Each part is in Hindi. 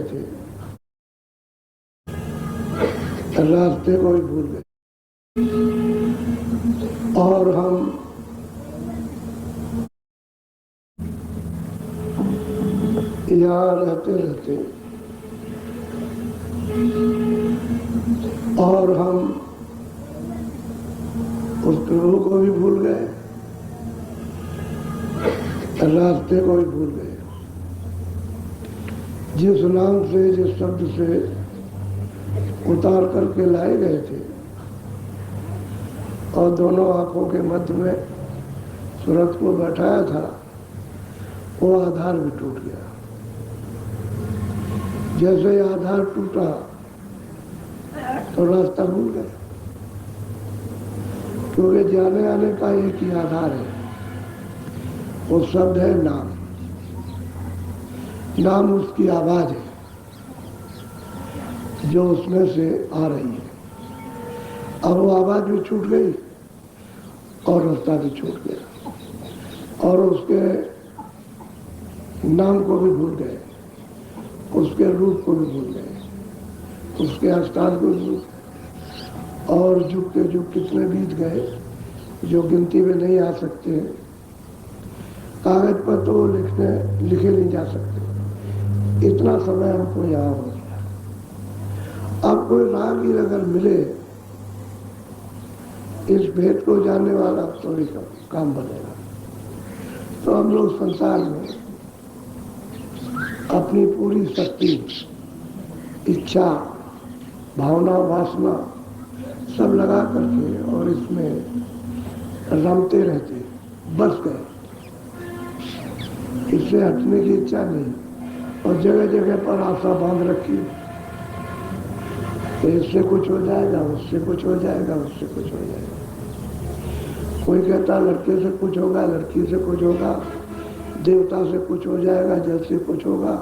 थे, रास्ते को ही भूल गए और हम यहाँ रहते रहते और हम उस प्रभु को भी भूल गए, रास्ते को भी भूल गए। जिस नाम से, जिस शब्द से उतार करके लाए गए थे और दोनों आंखों के मध्य में सूरज को बैठाया था, वो आधार भी टूट गया। जैसे आधार टूटा तो रास्ता भूल गए, क्योंकि जाने आने का एक ही आधार है, वो शब्द है नाम। नाम उसकी आवाज है जो उसमें से आ रही है। अब वो आवाज भी छूट गई और रास्ता भी छूट गया और उसके नाम को भी भूल गए, उसके रूप को भी भूल गए, उसके स्थान को भी भूल गए। और जुग के जुग कितने बीत गए जो गिनती में नहीं आ सकते। कागज पर तो लिखे नहीं जा सकते, इतना समय हमको यहाँ हो गया। अब कोई राहगीर अगर मिले इस भेद को जानने वाला, तो ही काम बनेगा। तो हम लोग संसार में अपनी पूरी शक्ति, इच्छा, भावना, वासना सब लगा करके और इसमें रमते रहते, बस गए। इससे हटने की इच्छा नहीं और जगह जगह पर आशा बांध रखी, इससे कुछ हो जाएगा, उससे कुछ हो जाएगा, उससे कुछ हो जाएगा। कोई कहता लड़के से कुछ होगा, लड़की से कुछ होगा, देवता से कुछ हो जाएगा, जल से कुछ होगा,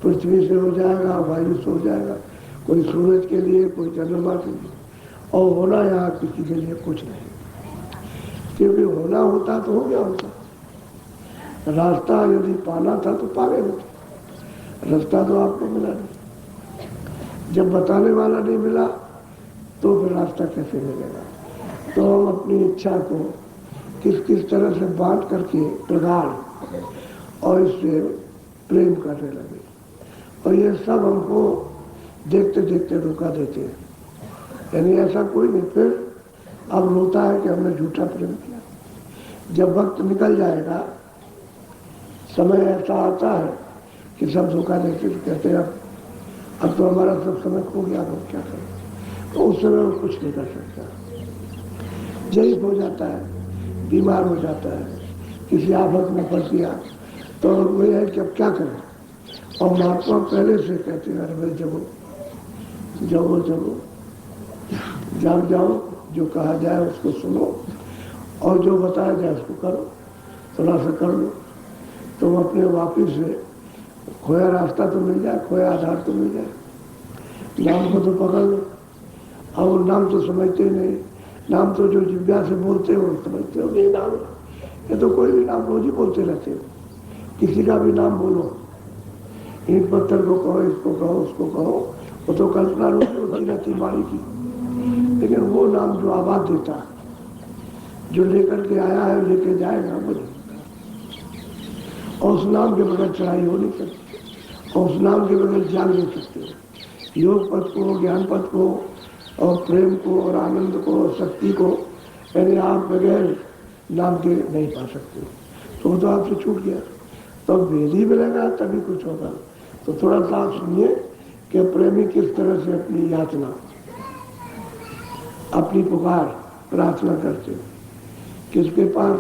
पृथ्वी से हो जाएगा, वायु से हो जाएगा, कोई सूरज के लिए, कोई चंद्रमा के लिए। और होना यहाँ किसी के लिए कुछ नहीं, क्योंकि होना होता तो हो गया होता। रास्ता यदि पाना था तो पा गए होते, रास्ता तो आपको मिला नहीं। जब बताने वाला नहीं मिला तो फिर रास्ता कैसे मिलेगा? तो हम अपनी इच्छा को किस किस तरह से बांट करके प्रगाढ़ और इससे प्रेम करने लगे, और ये सब हमको देखते देखते धोखा देते हैं। यानी ऐसा कोई नहीं फिर अब रोता है कि हमने झूठा प्रेम किया। जब वक्त निकल जाएगा, समय ऐसा आता है कि सब धोखा देते तो कहते हैं अब तो हमारा सब समय खो गया, तो क्या करें? तो उस समय वो कुछ नहीं कर सकता। जयी हो जाता है, बीमार हो जाता है, किसी आफत में फंस गया, तो वही है कि अब क्या करें। और महात्मा पहले से कहते हैं, अरे भाई जगो जगो जगो, जाग जाओ, जो कहा जाए उसको सुनो और जो बताया जाए उसको करो, थोड़ा सा कर लो, तो अपने वापिस से खोया रास्ता तो मिल जाए, खोया आधार तो मिल जाए। नाम को तो पकड़ लो। और नाम तो समझते ही नहीं, नाम तो जो जिव्या से बोलते हो समझते हो ये नाम, ये तो कोई भी नाम रोज ही बोलते रहते हो। किसी का भी नाम बोलो, ईंट पत्थर को कहो, इसको कहो, उसको कहो, वो तो कल्पना रोज होती रहती बाणी की। लेकिन वो नाम जो आवाज देता है, जो लेकर के आया है लेके जाएगा, बोले। और उस नाम के बगैर चढ़ाई हो नहीं सकती, और उस नाम के बगैर जान नहीं सकते। योग पथ को, ज्ञान पथ को और प्रेम को और आनंद को और शक्ति को, यानी आप बगैर नाम के नहीं पा सकते। तो वो तो आपसे छूट गया। तो वेद ही मिलेगा तभी कुछ होगा। तो थोड़ा सा आप सुनिए कि प्रेमी किस तरह से अपनी यातना, अपनी पुकार, प्रार्थना करते, किसके पास